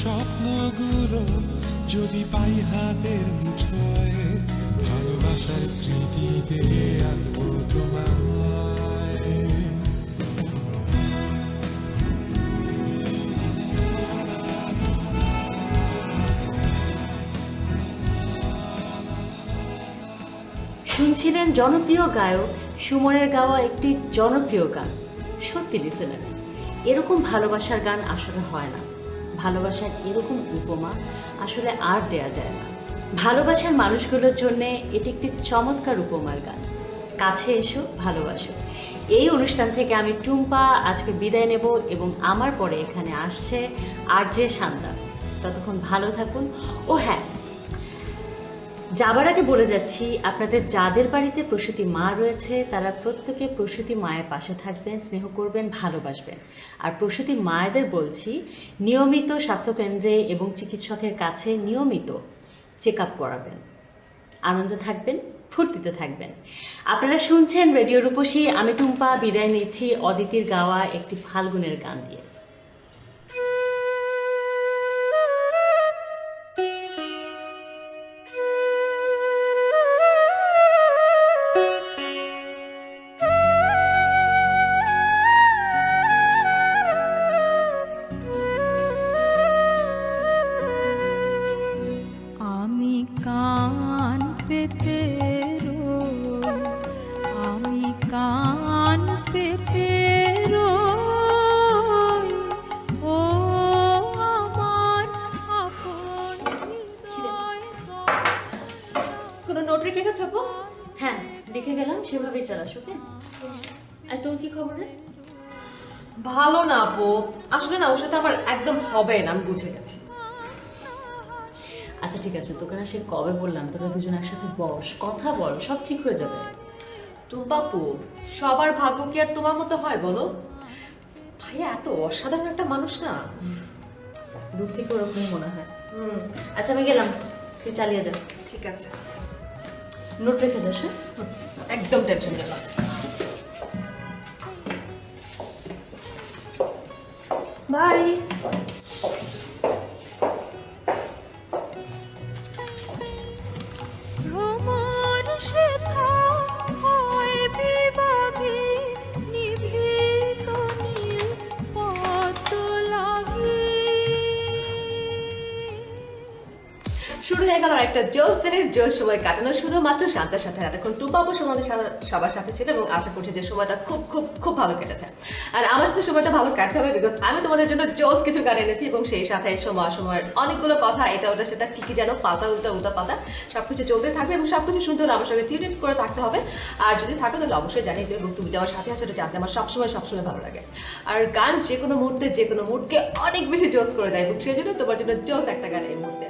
স্বপ্নগুলো যদি পাই হাতের মুঠোয়, ভালোবাসার স্মৃতিতে আঁকবো তোমায়। শুনছিলেন জনপ্রিয় গায়ক সুমনের গাওয়া একটি জনপ্রিয় গান। সত্যি লিসেনার্স, এরকম ভালোবাসার গান আসলে হয় না। ভালোবাসার এরকম উপমা আসলে আর দেয়া যায় না। ভালোবাসার মানুষগুলোর জন্য এটি একটি চমৎকার উপমার গান। কাছে এসো, ভালোবাসো। এই অনুষ্ঠান থেকে আমি টুম্পা আজকে বিদায় নেব এবং আমার পরে এখানে আসছে আরজে শান্তা। ততক্ষণ ভালো থাকুন। ও হ্যাঁ, যাবার আগে বলে যাচ্ছি, আপনাদের যাদের বাড়িতে প্রসূতি মা রয়েছে তারা প্রত্যেকে প্রসূতি মায়ের পাশে থাকবেন, স্নেহ করবেন, ভালোবাসবেন। আর প্রসূতি মায়েদের বলছি, নিয়মিত স্বাস্থ্যকেন্দ্রে এবং চিকিৎসকের কাছে নিয়মিত চেক আপ করাবেন। আনন্দে থাকবেন, ফুর্তিতে থাকবেন। আপনারা শুনছেন রেডিও রূপসী। আমি টুম্পা বিদায় নিচ্ছি অদিতির গাওয়া একটি ফাল্গুনের গান দিয়ে। হ্যাঁ, লিখে গেলাম, সেভাবেই চালাস। ওকে? আর তোর কি খবর রে? ভালো না আপু, আসলে না ওর সাথে আমার একদম হবে না, আমি বুঝে গেছি। আচ্ছা ঠিক আছে, তোকে না সে কবে বললাম তোরা দুজন একসাথে বস, কথা বল, সব ঠিক হয়ে যাবে। টুম্পাপু, সবার ভাগ্য কি আর তোমার মতো হয় বলো? ভাইয়া এত অসাধারণ একটা মানুষ না, দূর থেকে ওরকম মনে হয়। আচ্ছা আমি গেলাম, তুই চালিয়ে যা। ঠিক আছে, নোট রেখে যাস। একদম টেনশন গেলাম। বাই। শুরু হয়ে গেল একটা জোশ দিনের জোশ সময় কাটানো, শুধুমাত্র শান্তার সাথে। এতক্ষণ টুম্পাপু তোমাদের সবার সাথে ছিল এবং আশা করছি যে সময়টা খুব খুব খুব ভালো কেটেছে। আর আমার সাথে সময়টা ভালো কাটতে হবে, বিকজ আমি তোমাদের জন্য জোশ কিছু গান এনেছি এবং সেই সাথে সময়ের অনেকগুলো কথা, এটা ওটা সেটা কি যেন পাতা উল্টা পাতা সবকিছু চলতে থাকবে এবং সবকিছু শুনতে হলে আমার সঙ্গে টিউন করে থাকতে হবে। আর যদি থাকো তাহলে অবশ্যই জানিয়ে দেবে এবং তুমি যে আমার সাথে আছো এটা জানতে আমার সবসময় ভালো লাগে। আর গান যে কোনো মুহূর্তে যে কোনো মুডকে অনেক বেশি জোশ করে দেয় এবং সেই জন্য তোমার জন্য জোশ একটা গান এই মুহূর্তে।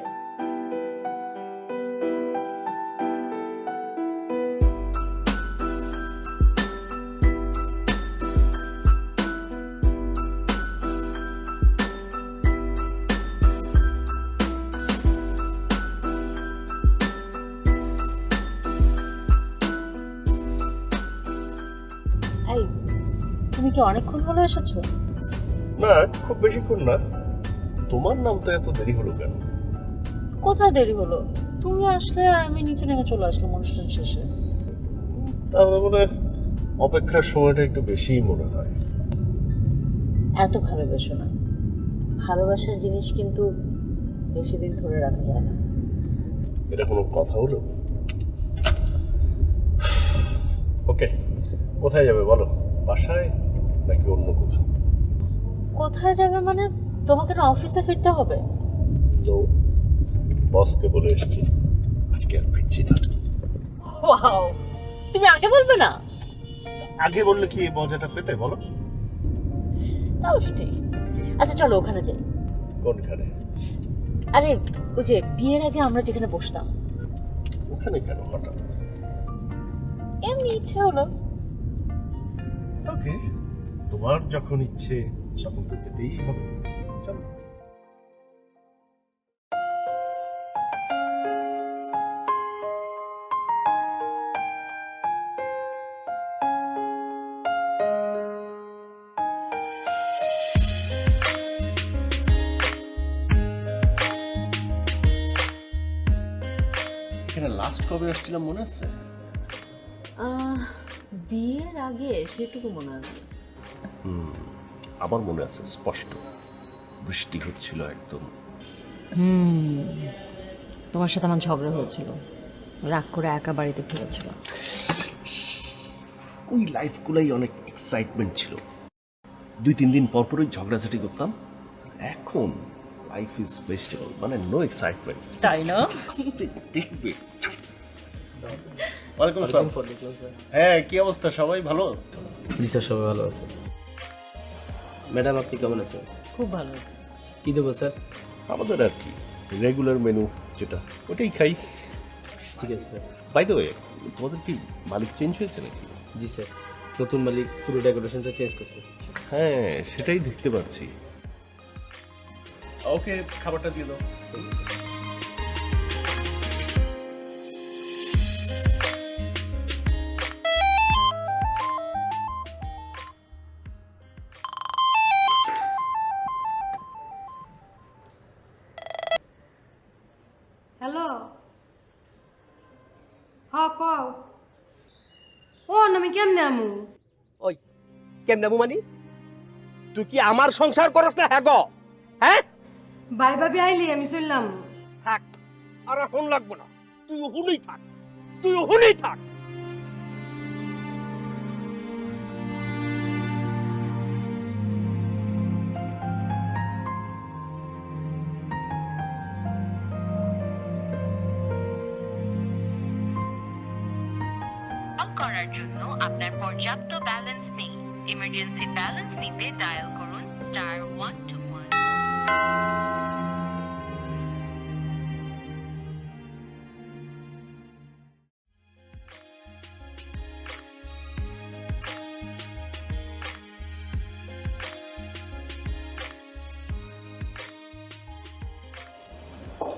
তুমি কি অনেকক্ষণ হলো এসেছো? না, খুব বেশিক্ষণ না। তোমার নাম তো এত দেরি হলো কেন? কোথায় দেরি হলো? তুমি আসলে আর আমি নিচে নেমে চলে আসলাম অনুষ্ঠান শেষে। তাহলে মনে হয় অপেক্ষার সময়টা একটু বেশিই মনে হয়। এত ভালোবেসো না। ভালোবাসার জিনিস কিন্তু বেশি দিন ধরে রাখা যায় না। এটা কোনো কথা হলো? ওকে, কোথায় যাবে বলো? বাসায় নাকি অন্য কোথাও? কোথায় যাবে মানে? তোমাকে না অফিসে ফিরতে হবে? তো বসকে বলে এসেছি আজকে আর ফিরছি না। ওয়াও, তুমি আগে বলবে না? আগে বললে কি এই মজাটা পেতে বলো? তাও ঠিক। আচ্ছা চলো ওখানে যাই। কোনখানে? আরে ওই যে বিয়ের আগে আমরা যেখানে বসতাম। ওখানে কেন হঠাৎ? এমনি ইচ্ছে হলো। ওকে, তোমার যখন ইচ্ছে তখন তো যেতেই হবে। চলো। এখানে লাস্ট কবে আসছিলাম মনে আছে? বিয়ের আগে সেটুকু মনে আছে। আমার মনে আছে স্পষ্ট। বৃষ্টি হচ্ছিল একদম। তোমার সাথে আমার ঝগড়া হয়েছিল, রাগ করে একা বাড়িতে ফিরেছিল। ওই লাইফগুলাই অনেক এক্সাইটমেন্ট ছিল। 2-3 দিন পর পরই ঝগড়াঝাটি করতাম। এখন লাইফ ইজ ভেজিটেবল, মানে নো এক্সাইটমেন্ট। তাই না? দেখবে। ওয়ালাইকুম আসসালাম। হ্যাঁ, কি অবস্থা? সবাই ভালো? জি স্যার, সবাই ভালো আছে। ম্যাডাম আপনি কেমন আছেন? খুব ভালো আছে। কী দেবো স্যার? আমাদের আর কি রেগুলার মেনু যেটা, ওটাই খাই। ঠিক আছে স্যার। বাই দ্য ওয়ে, তোমাদের কি মালিক চেঞ্জ হয়েছে নাকি? জি স্যার, নতুন মালিক পুরো ডেকোরেশনটা চেঞ্জ করছে। হ্যাঁ, সেটাই দেখতে পাচ্ছি। ওকে, খাবারটা দিয়ে দাও। হ্যালো, কও। ও আমি কেমনে আমু? ওই কেমনে বুমানি, তুই কি আমার সংসার করস না? হ্যাঁ গো, হ্যাঁ ভাই ভাবি আইলি আমি চললাম। থাক, আর এখন লাগবো না। তুই হুনেই থাক, তুই হুনেই থাক। কল করার জন্য আপনার পর্যাপ্ত ব্যালেন্স নেই। ইমার্জেন্সি ব্যালেন্স নিতে ডায়াল করুন *121।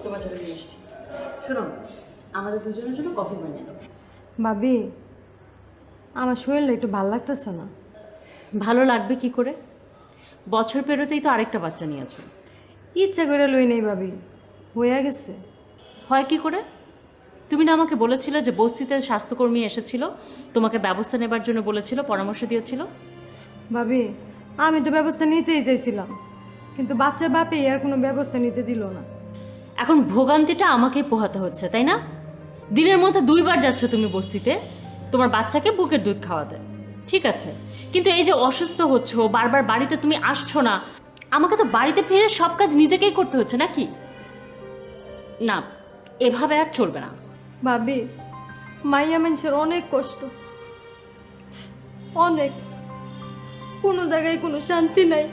তোমার জন্য নিয়ে এসেছি। শোনো, আমাদের দুজনের জন্য কফি বানিয়ে দাও। ভাবি, আমার শরীরটা একটু ভালো লাগতেছে না। ভালো লাগবে কি করে? বছর পেরোতেই তো আরেকটা বাচ্চা নিয়েছো। ইচ্ছা করে লই নেই ভাবি, হয়ে গেছে। হয় কি করে? তুমি না আমাকে বলেছিলে যে বস্তিতে স্বাস্থ্যকর্মী এসেছিল, তোমাকে ব্যবস্থা নেবার জন্য বলেছিল, পরামর্শ দিয়েছিল। ভাবি, আমি তো ব্যবস্থা নিতেই চাইছিলাম, কিন্তু বাচ্চার বাপে আর কোনো ব্যবস্থা নিতে দিল না। এখন ভোগান্তিটা আমাকেই পোহাতে হচ্ছে, তাই না? দিনের মধ্যে 2 বার যাচ্ছ তুমি বস্তিতে তোমার বাচ্চাকে বুকের দুধ খাওয়াতে। ঠিক আছে, কিন্তু এই যে অসুস্থ হচ্ছ, বারবার বাড়িতে তুমি আসছো না, আমাকে তো বাড়িতে ফিরে সব কাজ নিজেকেই করতে হচ্ছে নাকি? না, এভাবে আর চলবে না। ভাবি, মাইয়া মানুষের অনেক কষ্ট, অনেক, কোনো জায়গায় কোনো শান্তি নাই।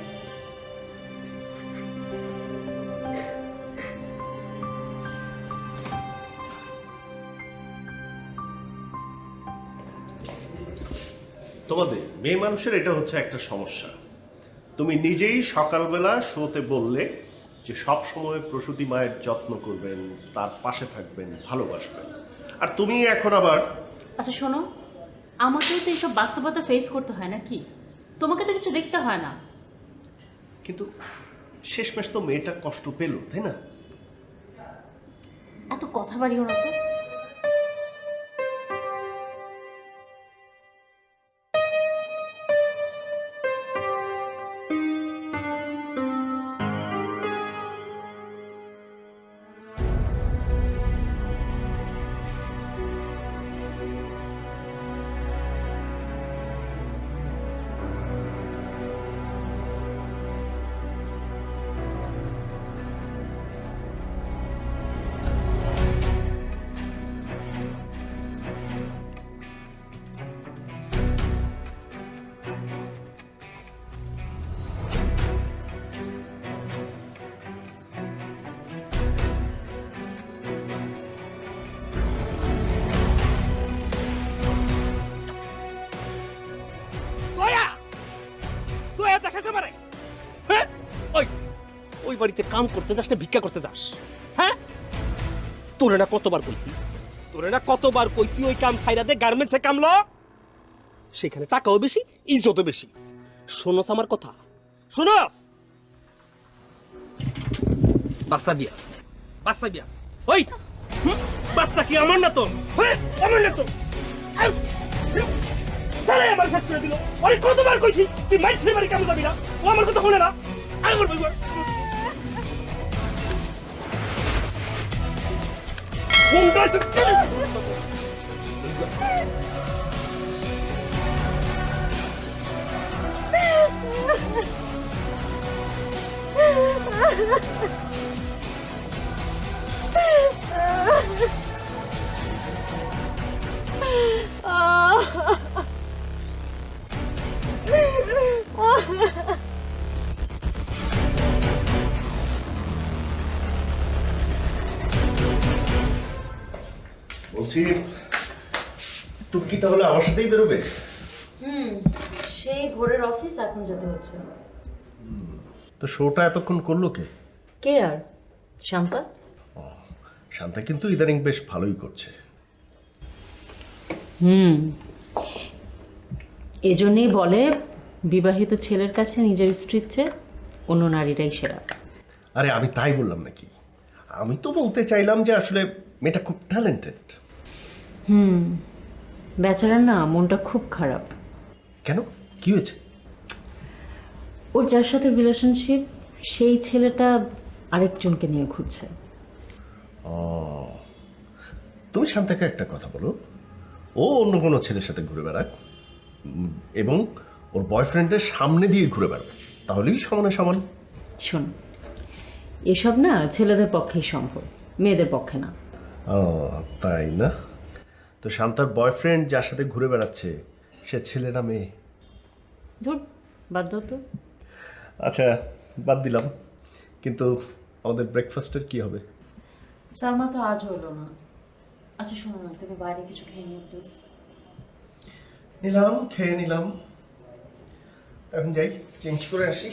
তোমাদের মেয়ে মানুষের এটা হচ্ছে একটা সমস্যা। তুমি নিজেই সকালবেলা শোতে বললে যে সব সময় প্রসূতি মায়ের যত্ন করবেন, তার পাশে থাকবেন, ভালোবাসবেন, আর তুমি এখন আবার। আচ্ছা শোনো, আমাকেও তো এইসব বাস্তবতা ফেস করতে হয় নাকি? তোমাকে তো কিছু দেখতে হয় না। কিন্তু শেষমেশ তো মেয়েটা কষ্ট পেল, তাই না? এত কথা বাড়িও না তো। দয়া দয়া দেখাতে পারে, হ্যাঁ? ওই ওই বাড়িতে কাম করতে যাস না ভিক্ষা করতে যাস? হ্যাঁ, তোরে না কতবার কইছি, ওই কাম ছাইরা দে, গার্মেন্টসে কাম ল, সেখানে টাকাও বেশি, ইজ্জতও বেশি। শোনস আমার কথা, শোনস? বাচ্চা বিয়াস, ওই বাচ্চা কি আমার না তো? হ্যাঁ, আমার না তো? তাহলে আমার শেষ করে দিল। ওই কতবার কইছি তুই মাইছে বাড়ি কেমন যাবি না, ও আমার কথা শুনে না। আমি বলবো কোনটা বলছি, তুমি কি তাহলে আমার সাথেই বেরোবে? সেই ভোরের অফিস, এখন যেতে হচ্ছে। তো শোটা এতক্ষণ করলো কে? কে আর? শান্তা। শান্তা কিন্তু ইদানিং বেশ ভালোই করছে। এজন্যই বলে বিবাহিত ছেলের কাছে নিজের স্ত্রীর চেয়ে অন্য নারীরাই সেরা। আরে আমি তাই বললাম নাকি, আমি তো বলতে চাইলাম যে আসলে মেয়েটা খুব ট্যালেন্টেড। বেচারার না মনটা খুব খারাপ। কেন, কি হয়েছে? ওর যার সাথে রিলেশনশিপ, সেই ছেলেটা আরেকজনকে নিয়ে ঘুরছে। তুমি শান্তাকে একটা কথা বলো, ও অন্য কোনো ছেলের সাথে ঘুরে বেড়াক এবং ওর বয়ফ্রেন্ডের সামনে দিয়ে ঘুরে বেড়াক, তাহলেই সমানে সমান। শোন, এসব না ছেলেদের পক্ষেই সম্ভব, মেয়েদের পক্ষে না। তাই না? তো শান্তার বয়ফ্রেন্ড যার সাথে ঘুরে বেড়াচ্ছে সে ছেলে না মেয়ে? ধুর, বাদ দাও তো। আচ্ছা, বাদ দিলাম, কিন্তু আমাদের ব্রেকফাস্টের কি হবে? সালমা তো আজ হলো না। আচ্ছা শোনো না, তুমি বাইরে কিছু খেয়ে নিও প্লিজ। নিলাম, খেয়ে নিলাম, এখন যাই চেঞ্জ করে আসি।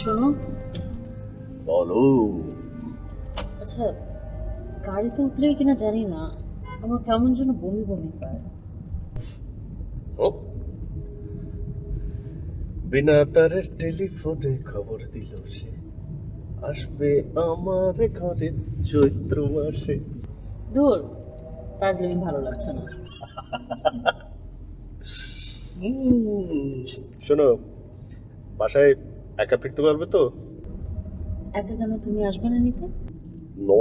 শোনো, বলো। আচ্ছা গাড়িতে উঠলে কিনা জানি না, আমার কেমন যেন বমি বমি পায়। বিনা তারের টেলিফোনে খবর দিল সে আসবে আমার ঘরে চৈত্র মাসে। ধুর, তাজলিমি ভালো লাগছে না। শোনো, বাসায় একা ফিরতে পারবে তো? একা কেন, তুমি আসবে না নিতে? নো,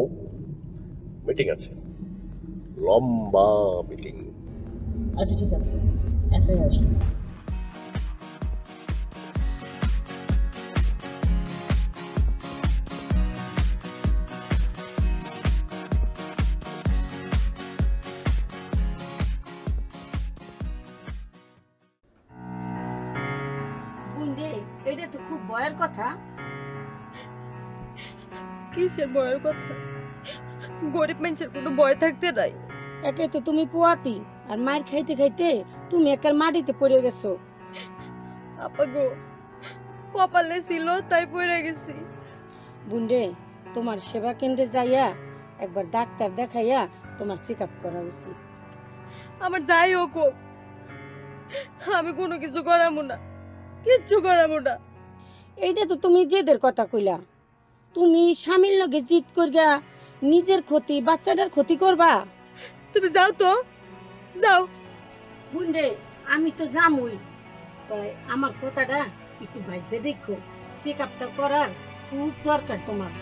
মিটিং আছে, লম্বা মিটিং। আচ্ছা ঠিক আছে, একাই আসবে। এটা তো খুব ভয়ের কথা। কিসের ভয়ের কথা? গরিব মানুষের কোনো ভয় থাকতে নাই। একে তো তুমি পোয়াতি, আর মার খাইতে খাইতে তুমি একার মাটিতে পড়ে গেছো। আপা গো, কপালে ছিল তাই পড়ে গেছি। বুন্ডে, তোমার সেবা কেন্দ্রে যাইয়া একবার ডাক্তার দেখাইয়া তোমার চেক আপ করা উচিত। আমার যাই হোক হোক, আমি কোনো কিছু করাবো না, কিচ্ছু করাবো না। এইটা তো তুমি জেদের কথা কইলা। তুমি স্বামীর লগে জিত করিয়া নিজের ক্ষতি, বাচ্চাটার ক্ষতি করবা। তুমি যাও তো, যাও। বুন্ডে, আমি তো জামুই, তাই আমার কথাটা একটু ভাইতে দেখো। চেক আপটা করার খুব দরকার তোমার।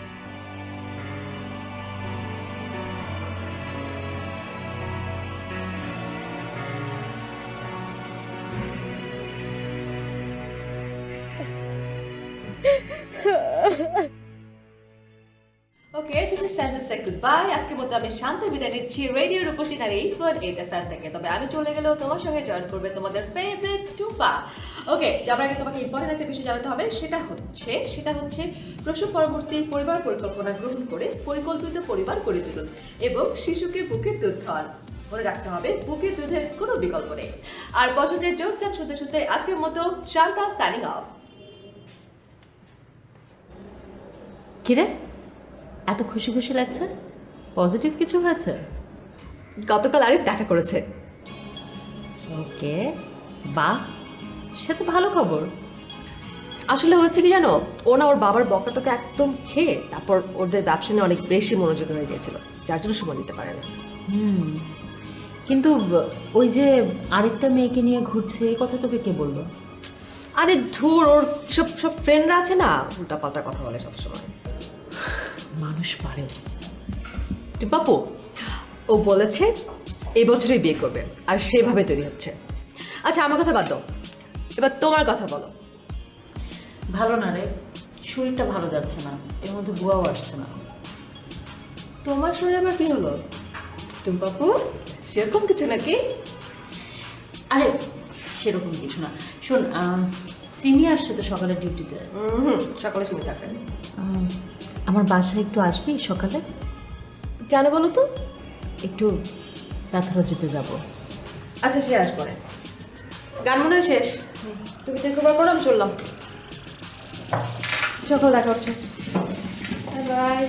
Okay, this is time to say good bye. আজকের মতো আমি শান্ত বিদায় নিচ্ছি রেডিও রূপসী নারী 8.8 থেকে। তবে আমি চলে গেলেও তোমার সঙ্গে জয়েন করবে তোমাদের ফেভারিট টুপা। ওকে, যাবার আগে তোমাকে ইম্পর্টেন্ট একটা বিষয় জানাতে হবে, সেটা হচ্ছে প্রসব পরবর্তী পরিবার পরিকল্পনা গ্রহণ করে পরিকল্পিত পরিবার গড়ে তুলুন এবং শিশুকে বুকের দুধ খাওয়ান। মনে রাখতে হবে, বুকের দুধের কোনো বিকল্প নেই। আর পছন্দের জোস গান শুনতে শুনতে আজকের মতো শান্তা সাইনিং অফ। কিরে, এত খুশি খুশি লাগছে? পজিটিভ কিছু হয়েছে? গতকাল আরিফ দেখা করেছে। ওকে, বাহ, সে তো ভালো খবর। আসলে হয়েছে কি জানো, ও না ওর বাবার বকাটাকে একদম খেয়ে তারপর ওদের ব্যবসা নিয়ে অনেক বেশি মনোযোগী হয়ে গিয়েছিল, যার জন্য সময় দিতে পারে না। কিন্তু ওই যে আরেকটা মেয়েকে নিয়ে ঘুরছে, এই কথা তোকে কে বললো? আরে ধুর, ওর সব ফ্রেন্ডরা আছে না, উল্টাপাল্টা কথা বলে সবসময়। মানুষ পারে। বাপু, ও বলেছে এই বছরই বিয়ে করবে, আর সেভাবে তৈরি হচ্ছে। আচ্ছা, আমার কথা বাদ দাও, এবার তোমার কথা বলো। ভালো না রে, শরীরটা ভালো যাচ্ছে না, এর মধ্যে বুয়াও আসছে না। তোমার শরীরে আবার কি হলো তুমি বাপু? সেরকম কিছু নাকি? আরে সেরকম কিছু না। শোন, সিমি আসছে তো সকালে ডিউটিতে। সকালে সিমি থাকে। আমার বাসায় একটু আসবি সকালে? কেন বলো তো? একটু প্যাথোলজিতে যাব। আচ্ছা, সে আসবো না। গান মনে হয় শেষ, তুমি চেক ওভার করো, আমি চললাম। সকাল দেখা হচ্ছে। Bye bye.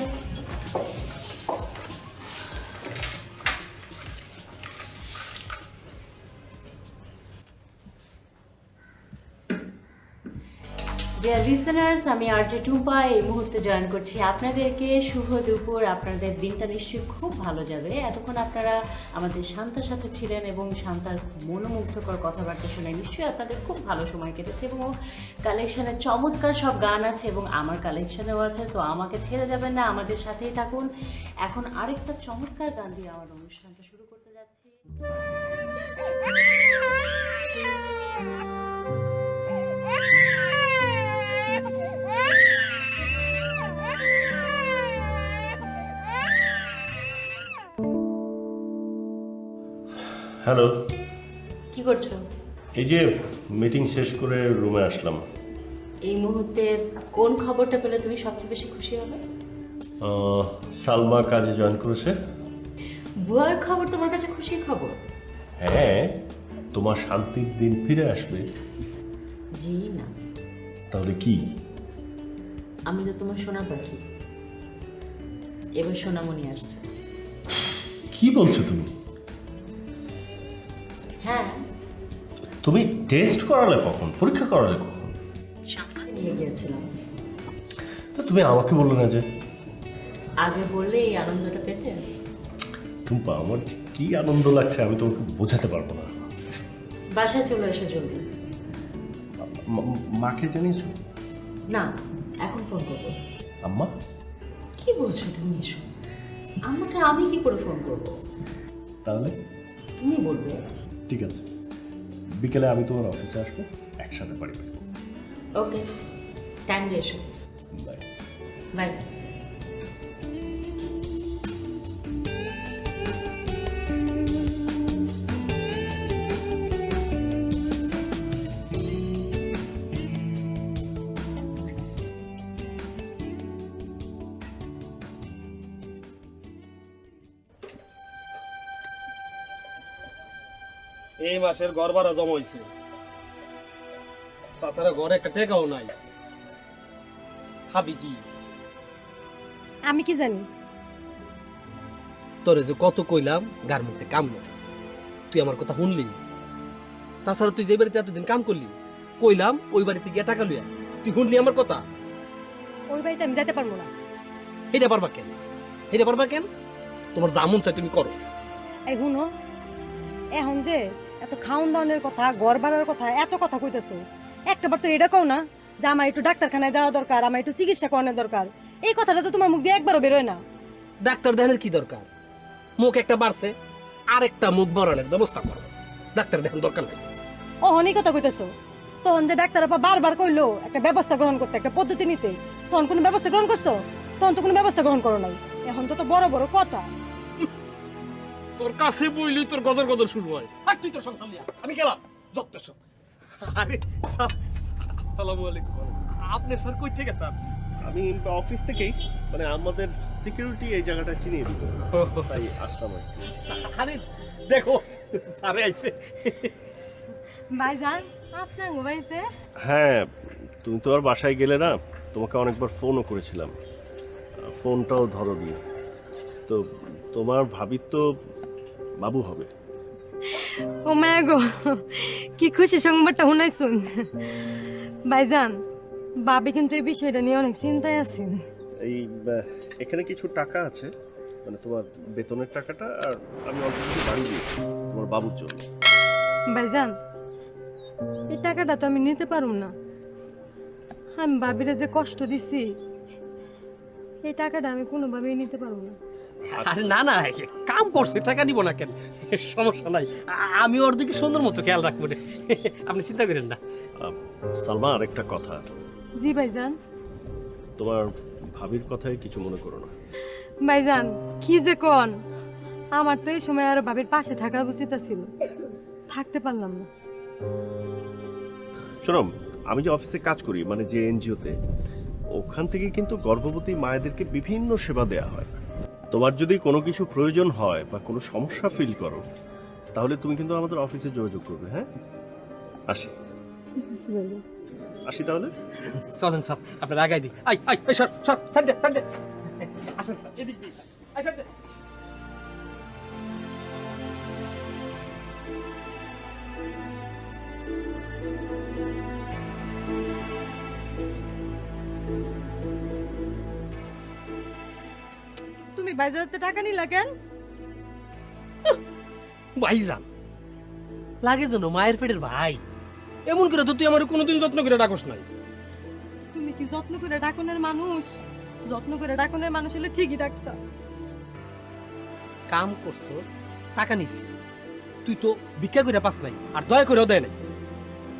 ডিয়ার লিসেনার্স, আমি আরজে টুম্পা এই মুহূর্তে জয়েন করছি আপনাদেরকে। শুভ দুপুর। আপনাদের দিনটা নিশ্চয়ই খুব ভালো যাবে। এতক্ষণ আপনারা আমাদের শান্তার সাথে ছিলেন এবং শান্তার মনোমুগ্ধকর কথাবার্তা শুনে নিশ্চয়ই আপনাদের খুব ভালো সময় কেটেছে। এবং কালেকশানে চমৎকার সব গান আছে এবং আমার কালেকশানেও আছে। সো আমাকে ছেড়ে যাবেন না, আমাদের সাথেই থাকুন। এখন আরেকটা চমৎকার গান দিয়ে আমার অনুষ্ঠানটা শুরু করতে যাচ্ছি। হ্যালো, কি করছো? এই যে মিটিং শেষ করে রুমে আসলাম। এই মুহূর্তে কোন খবরটা পেলে তুমি সবচেয়ে বেশি খুশি হবে? সালমা কাজে জয়েন করেছে। বুয়ার খবর তোমার কাছে খুশির খবর? হ্যাঁ, তোমার শান্তির দিন ফিরে আসবে। জি না। তাহলে কি? আমি তো তোমার সোনা পাখি, এবার সোনামণি আসছে। কি বলছো তুমি? হ্যাঁ। তুমি টেস্ট করালে কখন? পরীক্ষা করালে কখন? সকালে নিয়ে গিয়েছিলাম। তো তুমি আমাকে বললে না যে? আগে বললে এই আনন্দটা পেতে। টুম্পা, আমার যে কি আনন্দ লাগছে আমি তোমাকে বোঝাতে পারবো না। বাসায় চলে এসো জলদি। মাকে জানিয়েছো? না, এখন ফোন করবো। আম্মা? কি বলছো তুমি এসো? আমাকে আমি কি করে ফোন করবো? তাহলে তুমি বলবে। ঠিক আছে, বিকেলে আমি তোমার অফিসে আসবো, একসাথে বাড়ি ফিরবো। ওকে, টাইমলি এসো। Bye bye. এই মাসের ঘর ভাড়া জমা হয়েছে, তাছাড়া ঘরে একটা টেকাও নাই। খাবি কি? আমি কি জানি? তোরে যে কত কইলাম গার্মেন্টসে কাম না, তুই আমার কথা শুনলি? তাছাড়া তুই যে বাড়িতে এতদিন কাম করলি, কইলাম ওই বাড়িতে গিয়ে টাকা লইয়া, তুই শুনলি আমার কথা? ওই বাড়িতে আমি যেতে পারবো না। এটা পারবা কেন? এটা পারবা কেন? তোমার যা মন চাই তুমি করো। এই শুনো, এখন যে এত খাওন দাওয়ানের কথা, ঘর ভাড়ার কথা, এত কথা কইতেছো, একটাবার তো এটা কও না যে আমার একটু ডাক্তারখানায় যাওয়া দরকার, আমার একটু চিকিৎসা করানোর দরকার। এই কথাটা তো তোমার মুখ দিয়ে একবারও বেরোয় না। ডাক্তার দেখানোর কি দরকার? মুখ একটা বাড়ছে, আরেকটা মুখ বাড়ানোর ব্যবস্থা করো। ডাক্তার দেখানোর দরকার নেই। অহনই কথা কইতেছো, তখন যে ডাক্তার আপা বারবার কইলো একটা ব্যবস্থা গ্রহণ করতে, একটা পদ্ধতি নিতে, তখন কোনো ব্যবস্থা গ্রহণ করছো? তখন তো কোনো ব্যবস্থা গ্রহণ করো নাই। এখন তো বড় বড় কথা। তোর কাছে বইলি তোর গদর গদর শুরু হয়। আর তুই তোর সংসার নিয়া, আমি গেলাম। যত সব। আরে স্যার, আসসালামু আলাইকুম। আপনি স্যার কই থেকে স্যার? আমি অফিস থেকেই, মানে আমাদের সিকিউরিটি এই জায়গাটা চিনিয়ে দিল, তাই আসলাম আর কি। আরে দেখো স্যারে আইছে। ভাইজান, আপনার বাড়িতে? হ্যাঁ, তুমি তো আর বাসায় গেলে না, তোমাকে অনেকবার ফোনও করেছিলাম, ফোনটাও ধরোনি। তো তোমার ভাবির তো বাবু হবে। ও মায়া গো, কি খুশি সংবাদটা শুনাইছুন। ভাইজান, বাবি কিন্তু এই বিষয়টা নিয়ে অনেক চিন্তায় আছেন। এই এখানে কিছু টাকা আছে, মানে তোমার বেতনের টাকাটা, আর আমি অল্প কিছু বাড়ি দিয়েছি তোমার বাবুর জন্য। ভাইজান, এই টাকাটা তো আমি নিতে পারুম না। আমি বাবিরা যে কষ্ট দিছি, এই টাকাটা আমি কোনোভাবেই নিতে পারবো না। আরে না না, কাম করছে, টাকা নিব না কেন? সমস্যা নাই, আমি ওর দিকে সুন্দর মতো খেয়াল রাখবো রে, আপনি চিন্তা করেন না। সালমা, আরেকটা কথা। জি ভাইজান। তোমার ভাবির কথায় কিছু মনে করো না। ভাইজান, কি যে কোন, আমার তো এই সময় আরো ভাবির পাশে থাকা উচিত ছিল, থাকতে পারলাম না। শোনো, আমি যে অফিসে কাজ করি, মানে যে এনজিওতে, ওখান থেকে কিন্তু গর্ভবতী মায়েদেরকে বিভিন্ন সেবা দেওয়া হয়। তোমার যদি কোনো কিছু প্রয়োজন হয় বা কোনো সমস্যা ফিল করো, তাহলে তুমি কিন্তু আমাদের অফিসে যোগাযোগ করবে। হ্যাঁ, আসি। ঠিক আছে ভাইজান। আসি তাহলে। চলেন স্যার, আপনার আগাই দিই। আই আই আই, সর সর, সামনে সামনে, আসেন এদিক দিয়ে, আই সামনে। তুমি ভাইজানতে টাকা নিলা কেন? ভাইজান লাগে যেন মায়ের পেটের ভাই, এমন করে তো তুই আমার কোনোদিন যত্ন করে ডাকস নাই। তুমি কি যত্ন করে ডাকনের মানুষ? যত্ন করে ডাকনের মানুষ হলে ঠিকই ডাকতা। কাম করছস, টাকা নিছি, তুই তো ভিক্ষা করে পাস নাই, আর দয়া করেও দেয় নাই।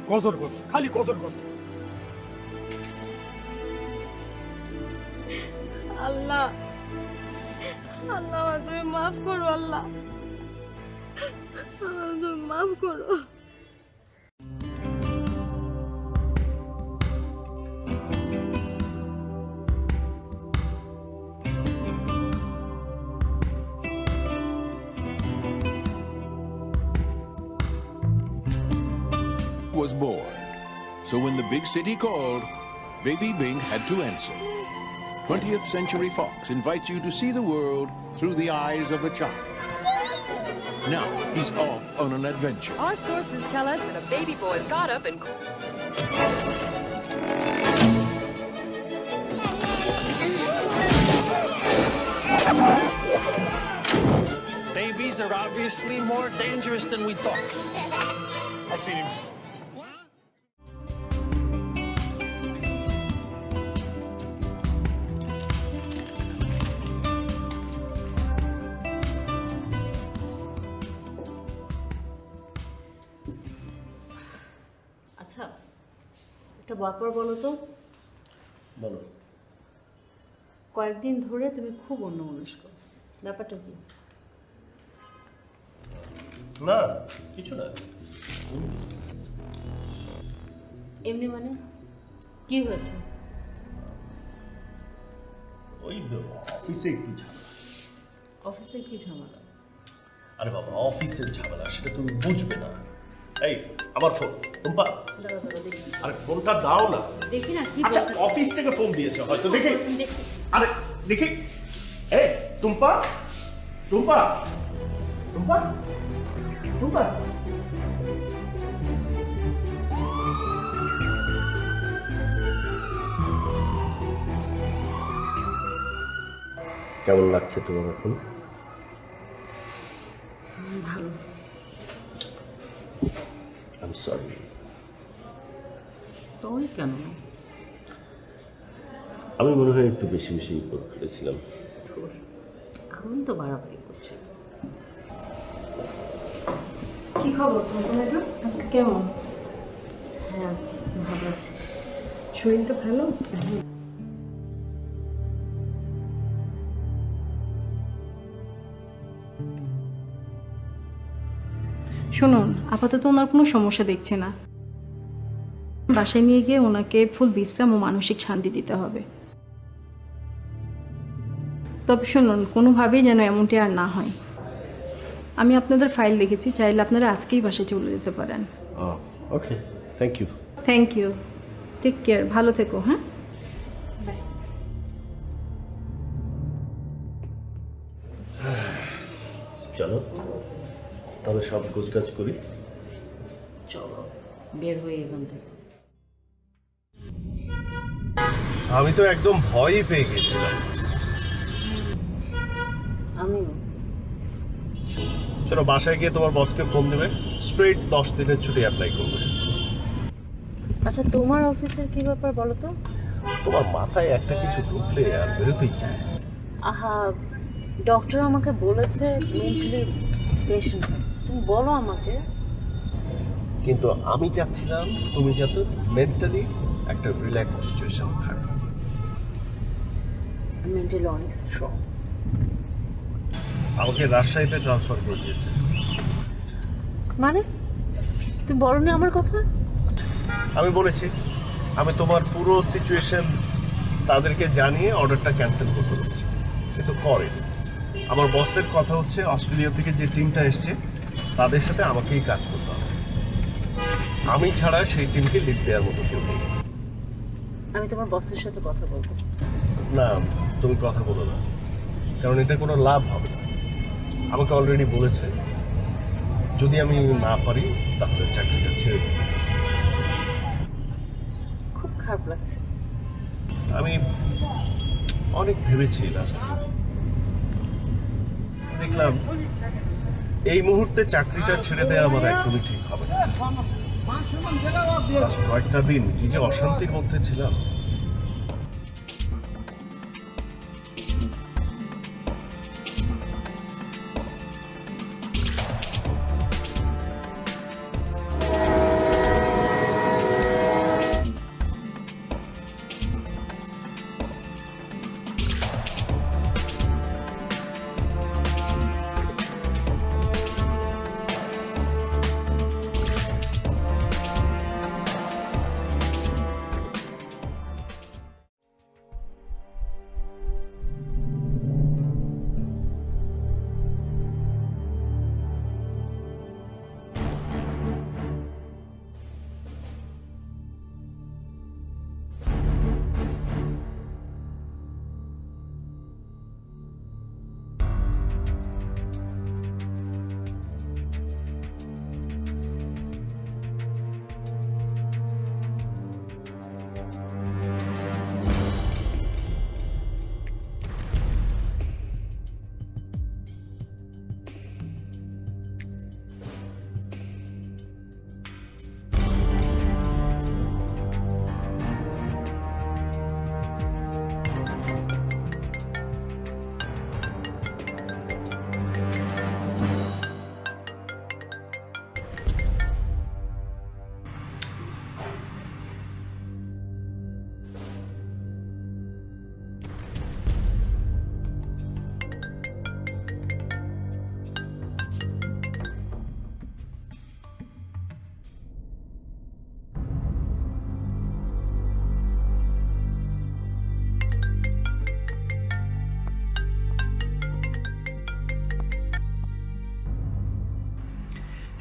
গজর গজ, খালি গজর গজ। আল্লাহ, আল্লাহ তুমি মাফ করো। আল্লাহ, তুমি মাফ করো। Was born. So when the big city called, Baby Bing had to answer. 20th Century Fox invites you to see the world through the eyes of a child. Now he's off on an adventure. Our sources tell us that a baby boy got up and Babies are obviously more dangerous than we thought. I see him. আচ্ছা, একটা ব্যাপার বলো তো। বলো। কয়েকদিন ধরে তুমি খুব অন্যমনস্ক, ব্যাপারটা কি? না, কিছু না। এমনি মানে কি হয়েছে? ওই অফিসে একটু ঝামেলা। অফিসে কি ঝামেলা? আরে বাবা, অফিসের ঝামেলা, সেটা তুমি বুঝবে না। এই আমার ফোন টুম্পা, আরে ফোনটা দাও না। দেখি না কি আচ্ছা অফিস থেকে ফোন দিয়েছে হয়তো, দেখি। আরে দেখি, এই টুম্পা, টুম্পা, টুম্পা, টুম্পা। কেমন লাগছে তোমার এখন? ভালো। I am sorry. সরি কেন? আমি মনে হয় একটু বেশি বেশি করে ফেলেছিলাম। ধুর, আমি তো বাড়াবাড়ি করছি। কি খবর তোমার ম্যাডাম? আজকে কেমন? হ্যাঁ ভালো আছে। শরীরটা ভালো? শুনুন, আপাতত ওনার কোনো সমস্যা দেখছে না। বাসায় নিয়ে গিয়ে ওনাকে ফুল বিশ্রাম ও মানসিক শান্তি দিতে হবে। তবে শুনুন, কোনোভাবেই যেন এমনটি আর না হয়। আমি আপনাদের ফাইল লিখেছি, চাইলে আপনারা আজকেই বাসায় চলে যেতে পারেন। Okay, thank you. Thank you, take care, ভালো থেকো। হ্যাঁ, চলো তাহলে সব গোছগাছ করি। চলো বের হয়ে এখান থেকে। আমি তো একদম ভয়ই পেয়ে গেছিলাম। আমিও। চলো বাসায় গিয়ে তোমার বসকে ফোন দেবে, স্ট্রেট 10 দিনের ছুটি অ্যাপ্লাই করবে। আচ্ছা তোমার অফিসের কি ব্যাপার বলো তো? তোমার মাথায় একটা কিছু ঢুকলে আর বেরোতে ইচ্ছে নেই। আহা, ডক্টর আমাকে বলেছে মেন্টালি পেশেন্ট। তুমি বলো আমাকে। কিন্তু আমি চাচ্ছিলাম তুমি যাতে মেন্টালি একটা রিল্যাক্স সিচুয়েশন থাকে। মেন্টালি অনেক স্ট্রং। আমাকে রাজশাহীতে ট্রান্সফার করে দিয়েছে। মানে তুমি বলো না আমার কথা? আমি বলেছি আমি তোমার পুরো সিচুয়েশন তাদেরকে জানিয়ে অর্ডারটা ক্যান্সেল করতে বলেছি, কিন্তু করেনি। আমার বসের কথা হচ্ছে অস্ট্রেলিয়া থেকে যে টিমটা এসছে তাদের সাথে আমাকেই কাজ করতে হবে। আমি ছাড়া সেই টিমকে লিড দেওয়ার মতো কেউ নেই। আমি তোমার বসের সাথে কথা বলবো। না, তুমি কথা বলো না, কারণ এটা কোনো লাভ হবে না। আমাকে অলরেডি বলেছে যদি আমি না পারি তাহলে চাকরিটা ছেড়ে দিই। খুব খারাপ লাগছে। আমি অনেক ভেবেছি লাস্ট, দেখলাম এই মুহূর্তে চাকরিটা ছেড়ে দেওয়া আমার একদমই ঠিক হবে না। লাস্ট কয়েকটা দিন কি যে অশান্তির মধ্যে ছিলাম।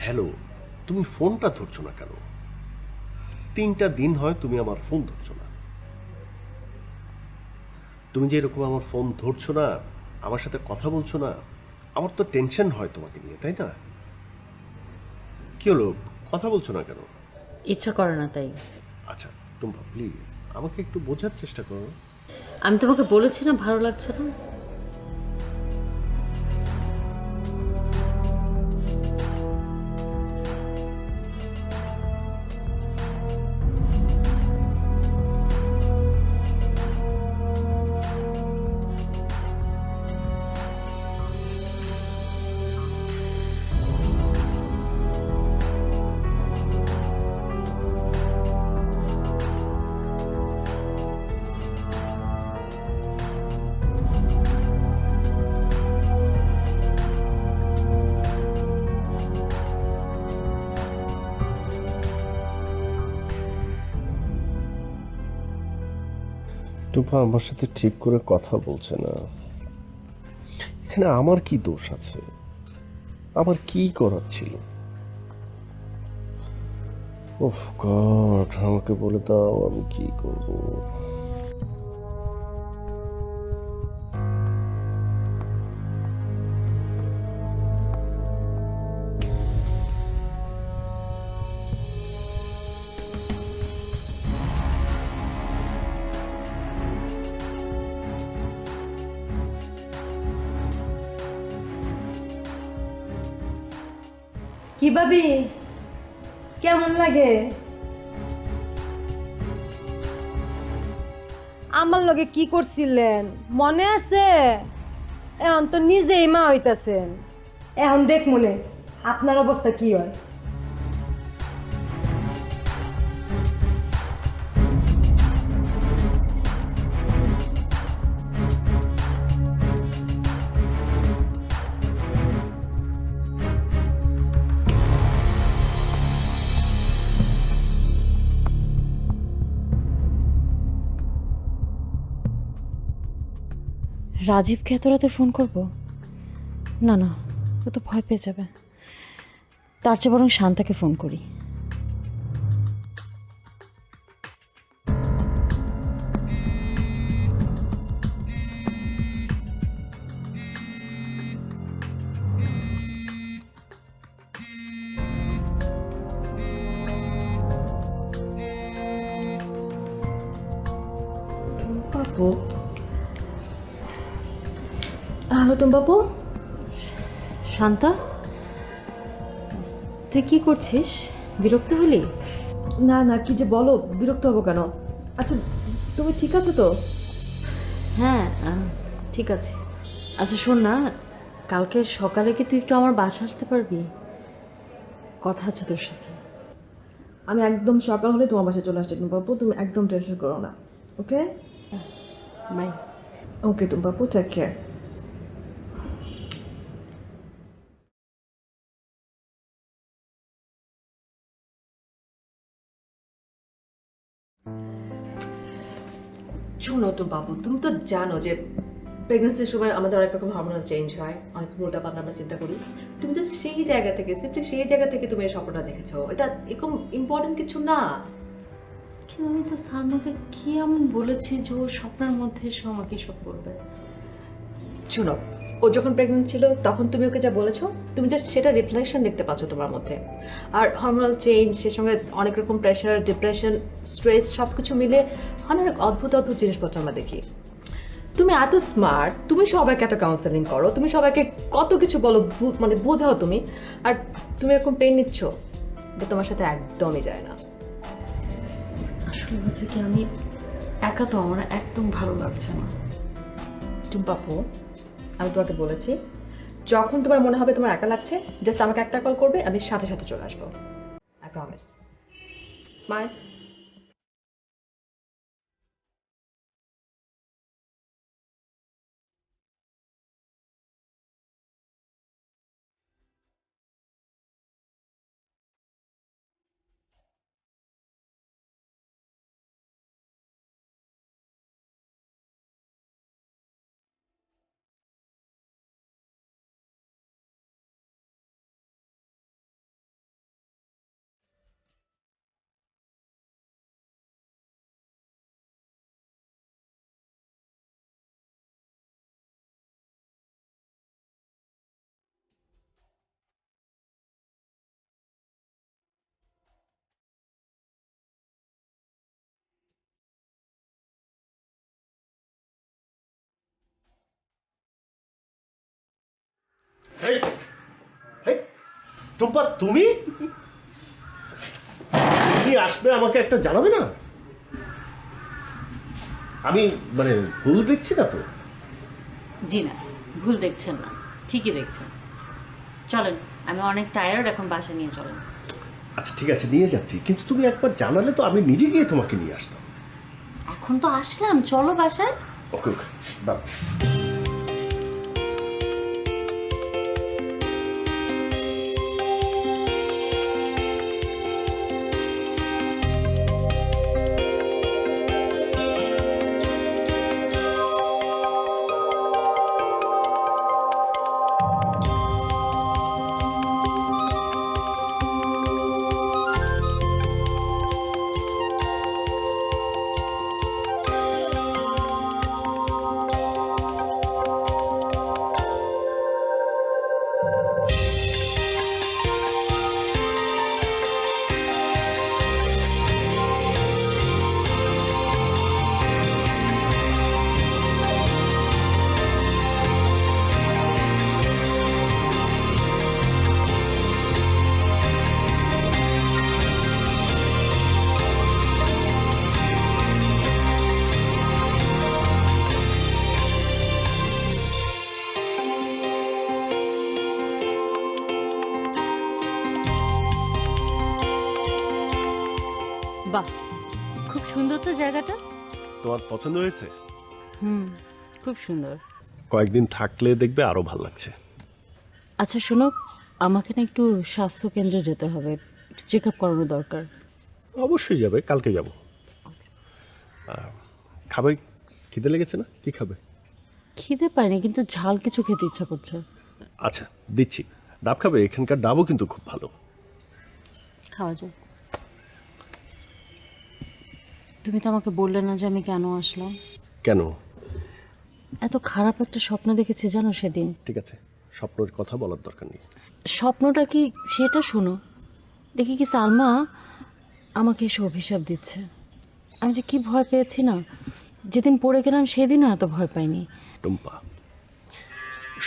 হ্যালো, তুমি ফোনটা ধরছো না কেন? 3টা দিন হয় তুমি আমার ফোন ধরছো না। তুমি যে এরকম আমার ফোন ধরছো না, আমার সাথে কথা বলছো না, আমার তো টেনশন হয় তোমাকে নিয়ে, তাই না? কি হলো, কথা বলছো না কেন? ইচ্ছা করে না তাই। আচ্ছা টুম্পা প্লিজ আমাকে একটু বোঝার চেষ্টা করো। আমি তোমাকে বলেছি না ভালো লাগছে না। টুম্পা আমার সাথে ঠিক করে কথা বলছে না। এখানে আমার কি দোষ আছে? আমার কি করার ছিল? ওহ গড, আমাকে বলে দাও আমি কি করব। কি ভাবি, কেমন লাগে? আমার লগে কি করছিলেন মনে আছে? এখন তো নিজেই মা হইতাছেন। এখন দেখ মনে আপনার অবস্থা কি হয়। রাজীবকে এত রাতে ফোন করব? না না, ও তো ভয় পেয়ে যাবে। তার চেয়ে বরং শান্তাকে ফোন করি। বাবু, হ্যালো টুম্পাপু। শান্তা, তুই কি করছিস? বিরক্ত হলি? না না, কি যে বলো, বিরক্ত হবো কেন? আচ্ছা তুমি ঠিক আছো তো? হ্যাঁ ঠিক আছে। আচ্ছা শোন না, কালকে সকালে কি তুই একটু আমার বাসা আসতে পারবি? কথা আছে তোর সাথে। আমি একদম সকাল হলে তোমার বাসায় চলে আসছি টুম্পাপু, তুমি একদম টেনশন করো না। Okay bye. ওকে টুম্পাপু, টেক কেয়ার। শোনো টুম্পাপু, তুমি তো জানো যে প্রেগনেন্সির সময় আমাদের অনেক রকম হরমোনাল চেঞ্জ হয়, অনেক উল্টা পাল্টা আমরা চিন্তা করি। তুমি জাস্ট সেই জায়গা থেকে, সিম্পলি সেই জায়গা থেকে তুমি এই স্বপ্নটা দেখেছো। এটা এরকম ইম্পর্টেন্ট কিছু না। কিন্তু আমি তো সালমাকে কি এমন বলেছি যে ও স্বপ্নের মধ্যে এসে আমাকে সব করবে? শোনো, ও যখন প্রেগনেন্ট ছিল তখন তুমি ওকে যা বলেছো, তুমি জাস্ট সেটা রিফ্লেকশন দেখতে পাচ্ছ তোমার মধ্যে। আর হরমোনাল চেঞ্জ, সে সঙ্গে অনেক রকম প্রেশার, ডিপ্রেশন, স্ট্রেস সব কিছু মিলে অনেক অদ্ভুত অদ্ভুত জিনিসপত্র আমরা দেখি। তুমি এত স্মার্ট, তুমি সবাইকে এত কাউন্সেলিং করো, তুমি সবাইকে কত কিছু বলো, মানে বোঝাও তুমি, আর তুমি এরকম পেন নিচ্ছ, এটা তোমার সাথে একদমই যায় না। আসলে হচ্ছে কি, আমি একা তো, আমার একদম ভালো লাগছে না। টুম্পাপু, আমি তোমাকে বলেছি যখন তোমার মনে হবে তোমার একা লাগছে, জাস্ট আমাকে একটা কল করবে, আমি সাথে সাথে চলে আসবো। I promise. স্মাইল। টুম্পা তুমি তুমি আসবে আমাকে একটা জানাবে না? আমি মানে ভুল দেখছি না তো? জি না, ভুল দেখছেন না, ঠিকই দেখছেন। চলেন, আমি অনেক টায়ার্ড, এখন বাসা নিয়ে চলেন। আচ্ছা ঠিক আছে, নিয়ে যাচ্ছি, কিন্তু তুমি একবার জানালে তো আমি নিজে গিয়ে তোমাকে নিয়ে আসতাম। এখন তো আসলাম, চলো বাসায়। ওকে ওকে, দাও। বাহ, খুব সুন্দর তো জায়গাটা। তোমার পছন্দ হয়েছে? খুব সুন্দর। কয়েকদিন থাকলে দেখবে আরো ভালো লাগছে। আচ্ছা শোনো, আমাকে না একটু স্বাস্থ্য কেন্দ্রে যেতে হবে, চেক আপ করানো দরকার। অবশ্যই যাবে, কালকে যাব। খাবে? খিদে লেগেছে না? কি খাবে? খিদে পাইনি, কিন্তু ঝাল কিছু খেতে ইচ্ছা করছে। আচ্ছা দিচ্ছি, ডাব খাবে? এখানকার ডাবও কিন্তু খুব ভালো। খাওয়া যায়। তুমি তো আমাকে বললে না যে আমি কেন আসলাম। কেন? এত খারাপ একটা স্বপ্ন দেখেছি জানো সেদিন। ঠিক আছে, স্বপ্নের কথা বলার দরকার নেই। স্বপ্নটা কি সেটা শোনো। দেখি কি সালমা আমাকে এসে অভিশাপ দিচ্ছে। আমি যে কি ভয় পেয়েছি না, যেদিন পড়ে গেলাম সেদিনও এত ভয় পাইনি। টুম্পা,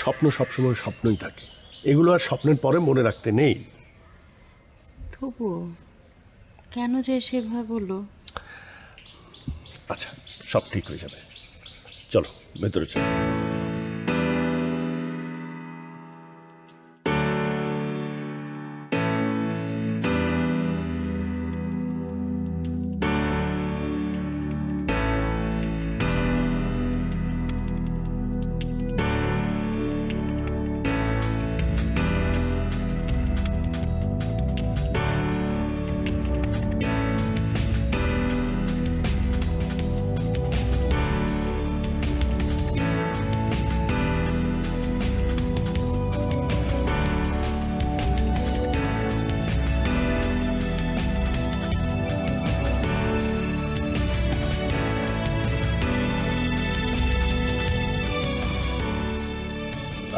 স্বপ্ন সবসময় স্বপ্নই থাকে, এগুলো আর স্বপ্নের পরে মনে রাখতে নেই। তবুও কেন যে সেভাবে বললো। আচ্ছা, সব ঠিক হয়ে যাবে, চলো ভেতরে চলো।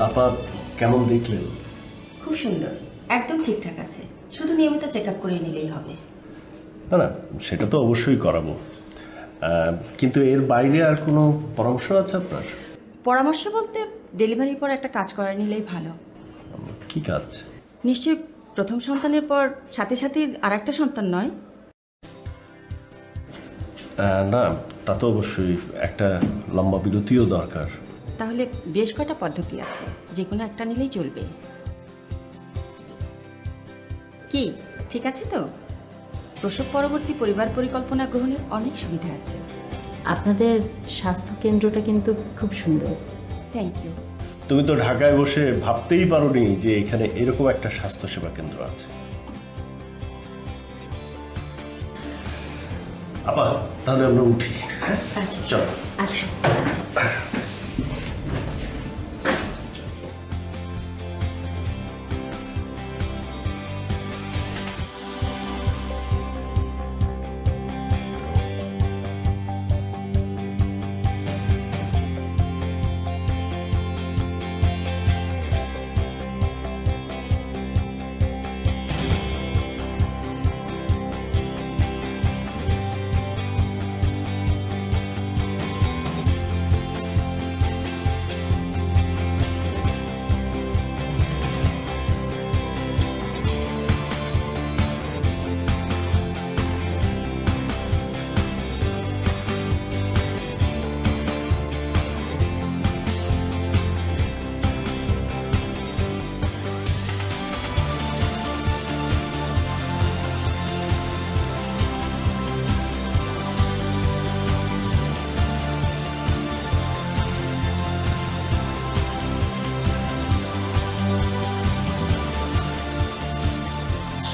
আপা কেমন দেখলেন? খুব সুন্দর, একদম ঠিকঠাক আছে, শুধু নিয়মিত চেক আপ করে নিলেই হবে। না না, সেটা তো অবশ্যই করাবো, কিন্তু এর বাইরে আর কোনো পরামর্শ আছে আপনার? পরামর্শ বলতে ডেলিভারির পর একটা কাজ করে নিলেই ভালো। কি কাজ? নিশ্চয়ই প্রথম সন্তানের পর সাথে সাথে আর একটা সন্তান নয়? না, তা তো অবশ্যই, একটা লম্বা বিরতিও দরকার। তাহলে বেশ কয়টা পদ্ধতি আছে, যে কোনো একটা নিলেই চলবে। কি ঠিক আছে তো? প্রসব পরবর্তী পরিবার পরিকল্পনা গ্রহণের অনেক সুবিধা আছে। আপনাদের স্বাস্থ্য কেন্দ্রটা কিন্তু খুব সুন্দর। Thank you. তুমি তো ঢাকায় বসে ভাবতেই পারোনি যে এখানে এরকম একটা স্বাস্থ্যসেবা কেন্দ্র আছে। আপা তাহলে আমরা উঠি। আচ্ছা চলো আসো।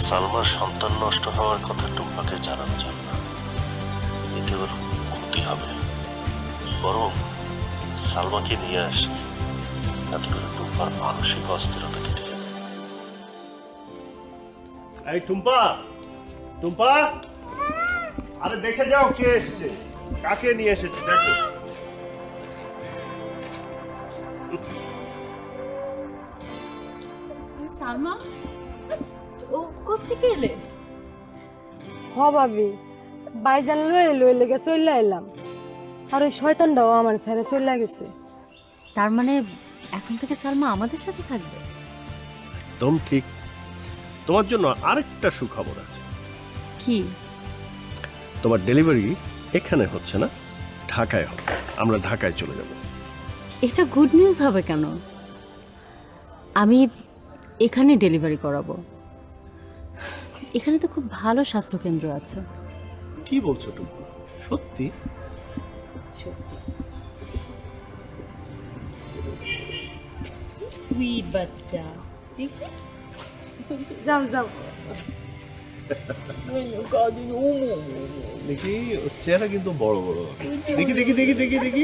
সালমার সন্তান নষ্ট হওয়ার কথা টুম্পাকে জানানো যাবে না, এতে ওর ক্ষতি হবে। বরং সালমাকে নিয়ে আসি, তাতে করে টুম্পার মানসিক অস্থিরতা কেটে যাবে। এই টুম্পা, টুম্পা, আরে দেখে যাও কে এসেছে, কাকে নিয়ে এসেছে দেখো। সালমা, ও কোত্থেকে এলে? হ ভাবি, বাইজান লয়ে লেগে চলে এলাম, আর ওই শয়তানটাও আমার ছেড়ে চলে গেছে। তার মানে এখন থেকে সালমা আমাদের সাথে থাকবে? একদম ঠিক। তোমার জন্য আরেকটা সুখবর আছে। কি? তোমার ডেলিভারি এখানে হচ্ছে না, ঢাকায় হবে। আমরা ঢাকায় চলে যাব। এটা গুড নিউজ হবে কেন? আমি এখানে ডেলিভারি করাবো। এখানে তো খুব ভালো স্বাস্থ্যকেন্দ্র আছে। কি বলছো টুম্পা, সত্যি? সুইট বাচ্চা। যাও যাও। দেখি চেহারা কিন্তু বড় বড়। দেখি দেখি দেখি দেখি দেখি